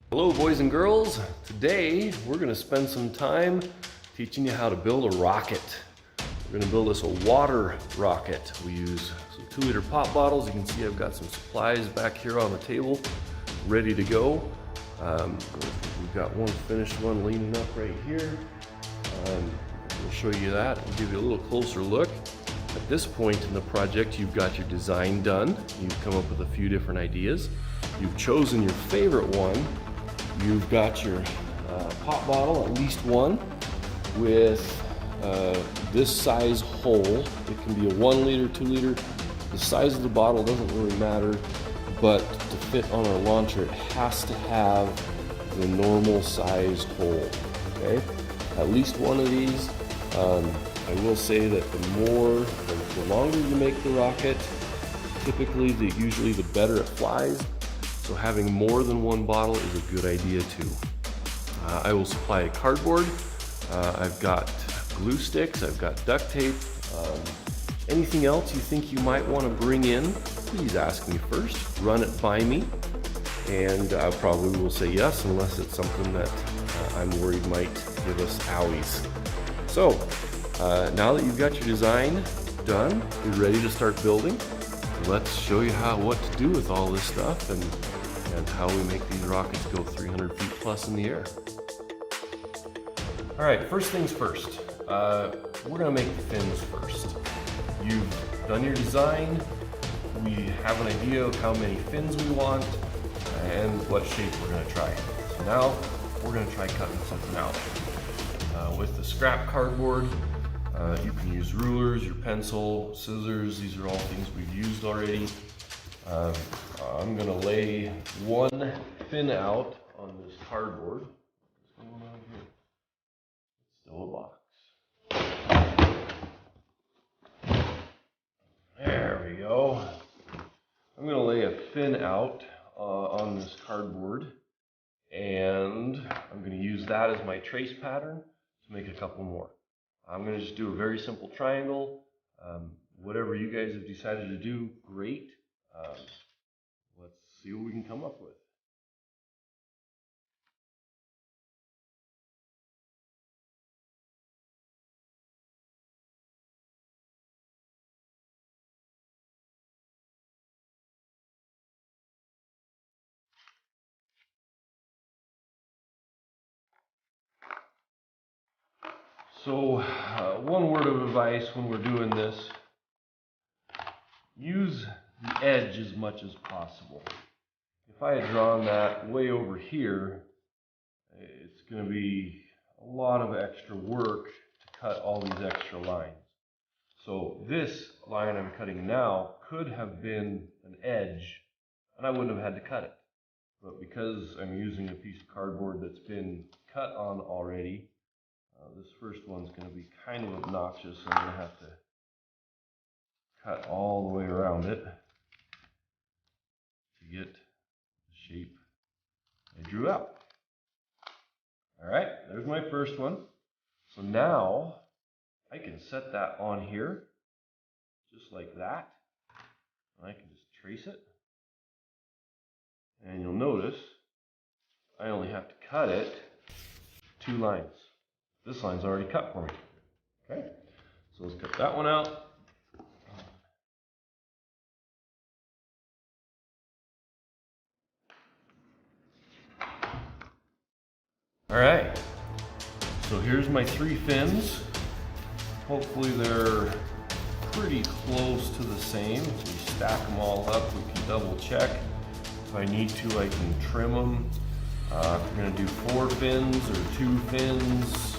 Hello boys and girls. Today we're going to spend some time teaching you how to build a rocket. We're going to build us a water rocket. We use some 2-liter pop bottles. You can see I've got some supplies back here on the table ready to go. We've got one finished one leaning up right here. We'll show you that and give you a little closer look. At this point in the project, you've got your design done. You've come up with a few different ideas. You've chosen your favorite one. You've got your pop bottle, at least one, with this size hole. It can be a 1 liter, 2 liter. The size of the bottle doesn't really matter, but to fit on our launcher, it has to have the normal size hole, okay? At least one of these. I will say that the longer you make the rocket, typically, usually the better it flies. So having more than one bottle is a good idea too. I will supply cardboard. I've got glue sticks. I've got duct tape. Anything else you think you might want to bring in, please ask me first. Run it by me, and I probably will say yes, unless it's something that I'm worried might give us owies. So now that you've got your design done, you're ready to start building. Let's show you what to do with all this stuff and how we make these rockets go 300 feet plus in the air. All right, first things first. We're gonna make the fins first. You've done your design. We have an idea of how many fins we want and what shape we're gonna try. So now we're gonna try cutting something out. With the scrap cardboard, you can use rulers, your pencil, scissors. These are all things we've used already. I'm gonna lay one fin out on this cardboard. What's going on here? It's still a box. There we go. I'm gonna lay a fin out on this cardboard, and I'm gonna use that as my trace pattern to make a couple more. I'm going to just do a very simple triangle. Whatever you guys have decided to do, great. Let's see what we can come up with. So one word of advice when we're doing this: use the edge as much as possible. If I had drawn that way over here, it's going to be a lot of extra work to cut all these extra lines. So this line I'm cutting now could have been an edge, and I wouldn't have had to cut it. But because I'm using a piece of cardboard that's been cut on already, this first one's going to be kind of obnoxious. I'm going to have to cut all the way around it to get the shape I drew out. All right, there's my first one. So now I can set that on here just like that. I can just trace it. And you'll notice I only have to cut it 2 lines. This line's already cut for me. Okay, so let's cut that one out. All right, so here's my 3 fins. Hopefully they're pretty close to the same. So we stack them all up. We can double check. If I need to, I can trim them. If you're going to do 4 fins or 2 fins,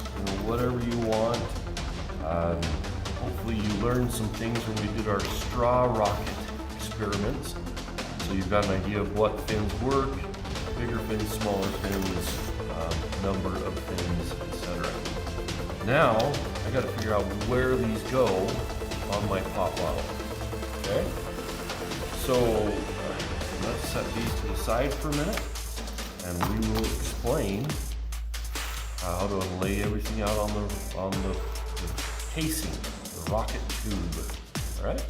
whatever you want. Hopefully you learned some things when we did our straw rocket experiments. So you've got an idea of what fins work, bigger fins, smaller fins, number of fins, etc. Now I got to figure out where these go on my pop bottle. Okay, so let's set these to the side for a minute, and we will explain how to lay everything out on the casing, the rocket tube. All right.